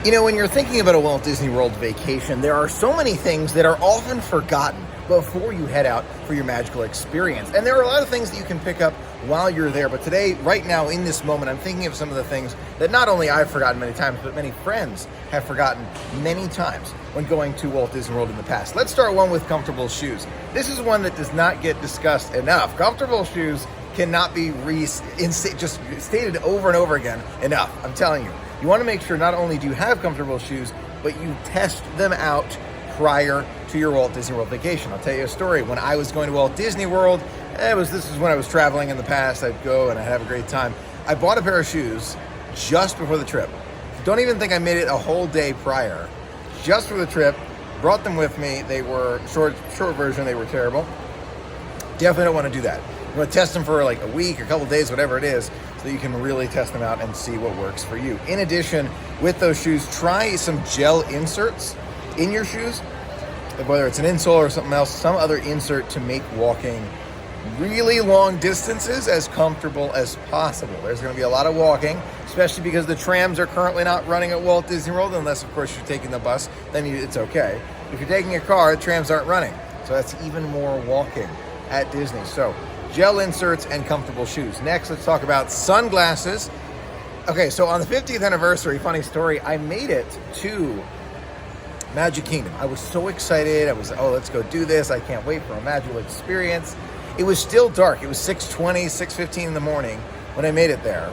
You know, when you're thinking about a Walt Disney World vacation, there are so many things that are often forgotten before you head out for your magical experience. And there are a lot of things that you can pick up while you're there. But today, right now, in this moment, I'm thinking of some of the things that not only I've forgotten many times, but many friends have forgotten many times when going to Walt Disney World in the past. Let's start one with comfortable shoes. This is one that does not get discussed enough. Comfortable shoes cannot be just stated over and over again enough. I'm telling you. You want to make sure not only do you have comfortable shoes, but you test them out prior to your Walt Disney World vacation. I'll tell you a story. When I was going to Walt Disney World, this is when I was traveling in the past. I'd go and I'd have a great time. I bought a pair of shoes just before the trip. Don't even think I made it a whole day prior. Just for the trip, brought them with me. They were short version. They were terrible. Definitely don't want to do that. You want to test them for like a week or a couple of days, whatever it is, so you can really test them out and see what works for you. In addition, with those shoes, try some gel inserts in your shoes, whether it's an insole or something else, some other insert to make walking really long distances as comfortable as possible. There's going to be a lot of walking, especially because the trams are currently not running at Walt Disney World, unless, of course, you're taking the bus, then it's okay. If you're taking a car, the trams aren't running, so that's even more walking at Disney. So gel inserts and comfortable shoes. Next, let's talk about sunglasses. Okay, so on the 50th anniversary, funny story, I made it to Magic Kingdom. I was so excited. I was, let's go do this. I can't wait for a magical experience. It was still dark. It was 6:20, 6:15 in the morning when I made it there.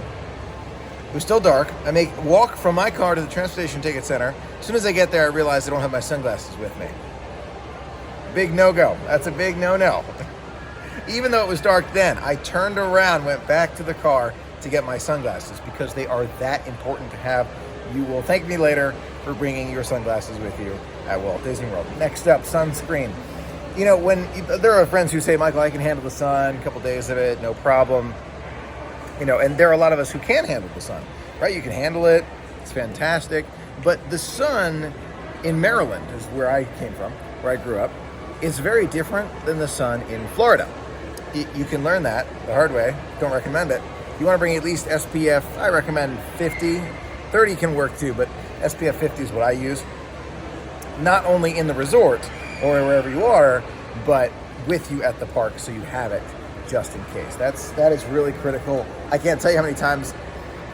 It was still dark. I walk from my car to the transportation ticket center. As soon as I get there, I realize I don't have my sunglasses with me. Big no-go. That's a big no-no. Even though it was dark then, I turned around, went back to the car to get my sunglasses because they are that important to have. You will thank me later for bringing your sunglasses with you at Walt Disney World. Next up, sunscreen. You know, when there are friends who say, Michael, I can handle the sun, a couple days of it, no problem. You know, and there are a lot of us who can handle the sun, right? You can handle it. It's fantastic. But the sun in Maryland is where I came from, where I grew up, is very different than the sun in Florida. You can learn that the hard way. Don't recommend it. You want to bring at least SPF, I recommend 50. 30 can work too, but SPF 50 is what I use. Not only in the resort or wherever you are, but with you at the park so you have it just in case. That is really critical. I can't tell you how many times,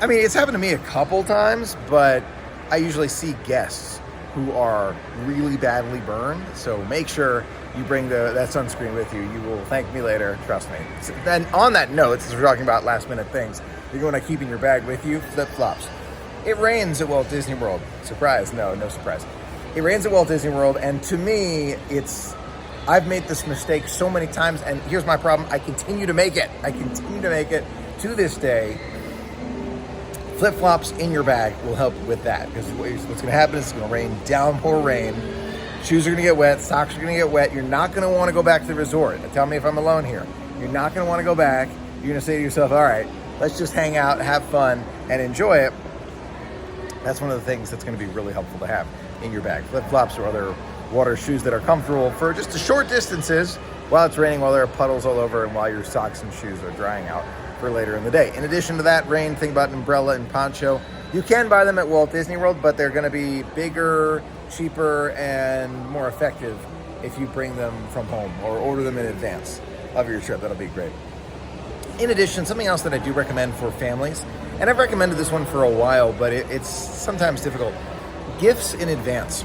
it's happened to me a couple times, but I usually see guests who are really badly burned. So make sure you bring that sunscreen with you. You will thank me later, trust me. So then on that note, since we're talking about last minute things, you're going to keep in your bag with you, flip-flops. It rains at Walt Disney World. Surprise, no surprise. It rains at Walt Disney World, and to me, I've made this mistake so many times, and here's my problem. I continue to make it to this day. Flip-flops in your bag will help with that, because what's going to happen is it's going to rain, downpour rain. Shoes are going to get wet, socks are going to get wet. You're not going to want to go back to the resort. Now, tell me if I'm alone here. You're not going to want to go back. You're going to say to yourself, all right, let's just hang out, have fun, and enjoy it. That's one of the things that's going to be really helpful to have in your bag. Flip-flops or other water shoes that are comfortable for just the short distances while it's raining, while there are puddles all over, and while your socks and shoes are drying out for later in the day. In addition to that, rain, think about an umbrella and poncho. You can buy them at Walt Disney World, but they're going to be bigger, cheaper, and more effective if you bring them from home or order them in advance of your trip. That'll be great. In addition, something else that I do recommend for families, and I've recommended this one for a while, but it's sometimes difficult. Gifts in advance.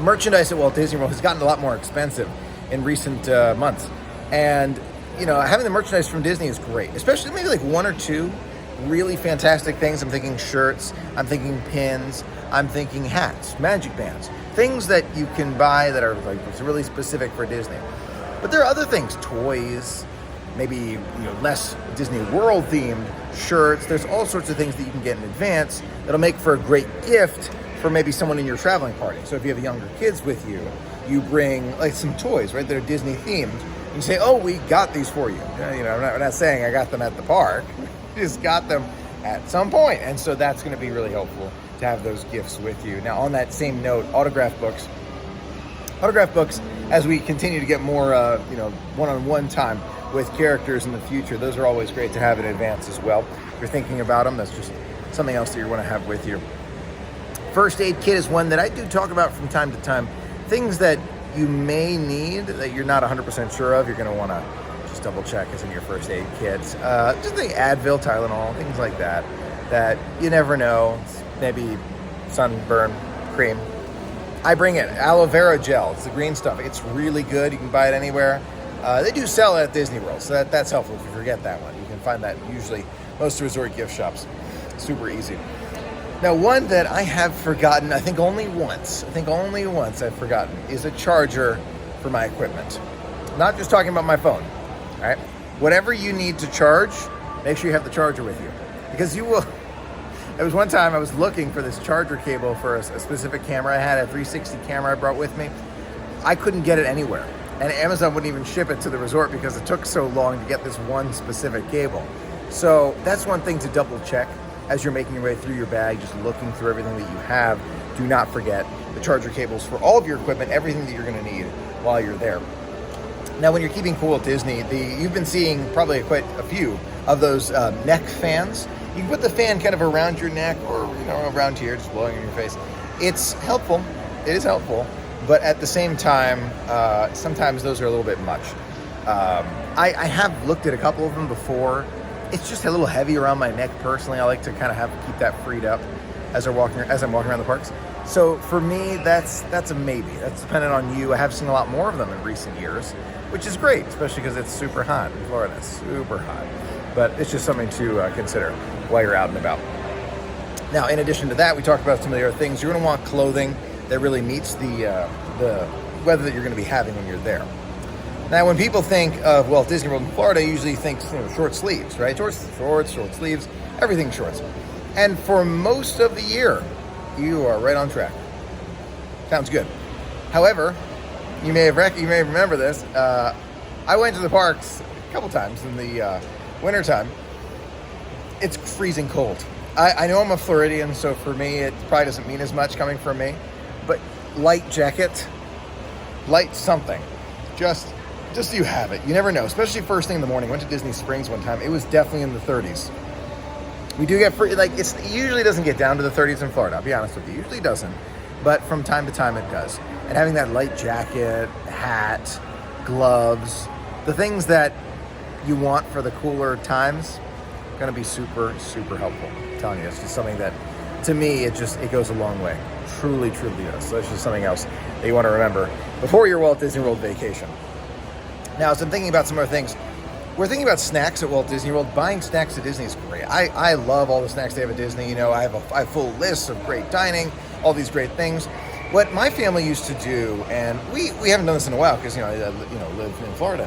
Merchandise at Walt Disney World has gotten a lot more expensive in recent months. And, having the merchandise from Disney is great, especially maybe like one or two really fantastic things. I'm thinking shirts, I'm thinking pins, I'm thinking hats, magic bands, things that you can buy that are like really specific for Disney. But there are other things, toys, maybe less Disney World themed shirts. There's all sorts of things that you can get in advance that'll make for a great gift for maybe someone in your traveling party. So if you have younger kids with you, you bring like some toys, right, that are Disney themed. You say, we got these for you. I'm not saying I got them at the park. We just got them at some point. And so that's going to be really helpful to have those gifts with you. Now, on that same note, autograph books, as we continue to get more, one-on-one time with characters in the future, those are always great to have in advance as well. If you're thinking about them, that's just something else that you want to have with you. First aid kit is one that I do talk about from time to time. Things that you may need that you're not 100% sure of, you're going to want to just double check is in your first aid kits. Just the Advil, Tylenol, things like that you never know. Maybe sunburn cream. I bring it. Aloe vera gel. It's the green stuff. It's really good. You can buy it anywhere. They do sell it at Disney World, so that's helpful if you forget that one. You can find that usually most resort gift shops. Super easy. Now, one that I have forgotten, I think only once I've forgotten, is a charger for my equipment. Not just talking about my phone, all right? Whatever you need to charge, make sure you have the charger with you. Because you will... There was one time I was looking for this charger cable for a specific camera I had, a 360 camera I brought with me. I couldn't get it anywhere. And Amazon wouldn't even ship it to the resort because it took so long to get this one specific cable. So that's one thing to double check as you're making your way through your bag, just looking through everything that you have. Do not forget the charger cables for all of your equipment, everything that you're going to need while you're there. Now, when you're keeping cool at Disney, you've been seeing probably quite a few of those neck fans. You can put the fan kind of around your neck or, around here, just blowing in your face. It's helpful. It is helpful. But at the same time, sometimes those are a little bit much. I have looked at a couple of them before. It's just a little heavy around my neck personally. I like to kind of keep that freed up as I'm walking around the parks. So for me, that's a maybe. That's dependent on you. I have seen a lot more of them in recent years, which is great, especially because it's super hot in Florida. It's super hot. But it's just something to consider while you're out and about. Now, in addition to that, we talked about some of the other things. You're going to want clothing that really meets the weather that you're going to be having when you're there. Now, when people think of Walt Disney World in Florida, usually think short sleeves, right? Short sleeves, everything shorts. And for most of the year, you are right on track. Sounds good. However, you may remember this. I went to the parks a couple times in the wintertime. It's freezing cold. I know I'm a Floridian, so for me, it probably doesn't mean as much coming from me. But light jacket, light something. Just so you have it. You never know, especially first thing in the morning. Went to Disney Springs one time. It was definitely in the 30s. We do get free, it usually doesn't get down to the 30s in Florida, I'll be honest with you. It usually doesn't. But from time to time, it does. And having that light jacket, hat, gloves, the things that you want for the cooler times, going to be super, super helpful. I'm telling you, it's just something that, to me, it goes a long way. Truly, truly does. So it's just something else that you want to remember before your Walt Disney World vacation. Now, as I'm thinking about some other things, we're thinking about snacks at Walt Disney World. Buying snacks at Disney is great. I love all the snacks they have at Disney. I have a full list of great dining, all these great things. What my family used to do, and we haven't done this in a while because I live in Florida,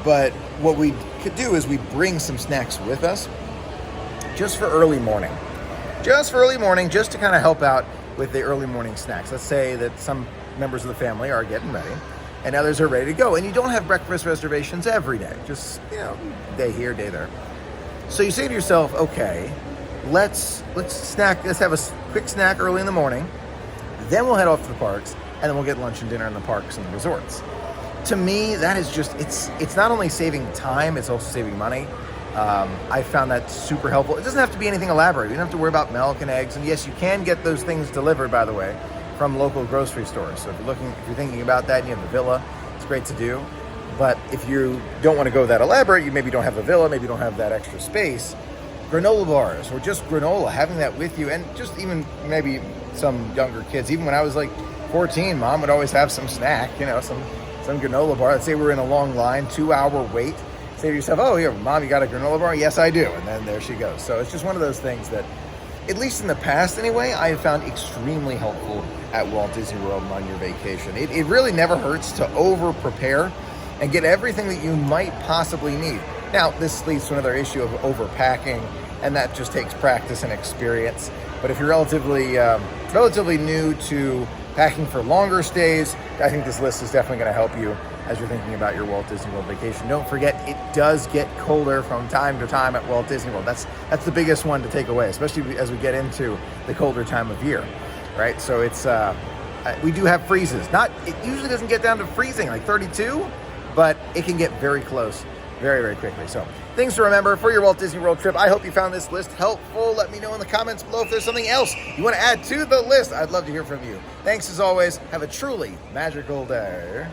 but what we could do is we bring some snacks with us just for early morning. Just to kind of help out with the early morning snacks. Let's say that some members of the family are getting ready and others are ready to go. And you don't have breakfast reservations every day. Just, day here, day there. So you say to yourself, okay, let's have a quick snack early in the morning. Then we'll head off to the parks and then we'll get lunch and dinner in the parks and the resorts. To me, that is just, it's not only saving time, it's also saving money. I found that super helpful. It doesn't have to be anything elaborate. You don't have to worry about milk and eggs. And yes, you can get those things delivered, by the way, from local grocery stores. So if you're thinking about that and you have a villa, it's great to do. But if you don't want to go that elaborate, you maybe don't have a villa, maybe you don't have that extra space, granola bars or just granola, having that with you, and just even maybe some younger kids. Even when I was like 14, Mom would always have some snack, some granola bar. Let's say we're in a long line, 2-hour wait. Say to yourself, oh, here, Mom, you got a granola bar? Yes, I do. And then there she goes. So it's just one of those things that, at least in the past anyway, I have found extremely helpful at Walt Disney World on your vacation. It really never hurts to over-prepare and get everything that you might possibly need. Now, this leads to another issue of overpacking, and that just takes practice and experience. But if you're relatively new to packing for longer stays, I think this list is definitely going to help you as you're thinking about your Walt Disney World vacation. Don't forget, it does get colder from time to time at Walt Disney World. That's the biggest one to take away, especially as we get into the colder time of year, right? So it's we do have freezes. It usually doesn't get down to freezing, like 32, but it can get very close very, very quickly. So things to remember for your Walt Disney World trip. I hope you found this list helpful. Let me know in the comments below if there's something else you want to add to the list. I'd love to hear from you. Thanks as always. Have a truly magical day.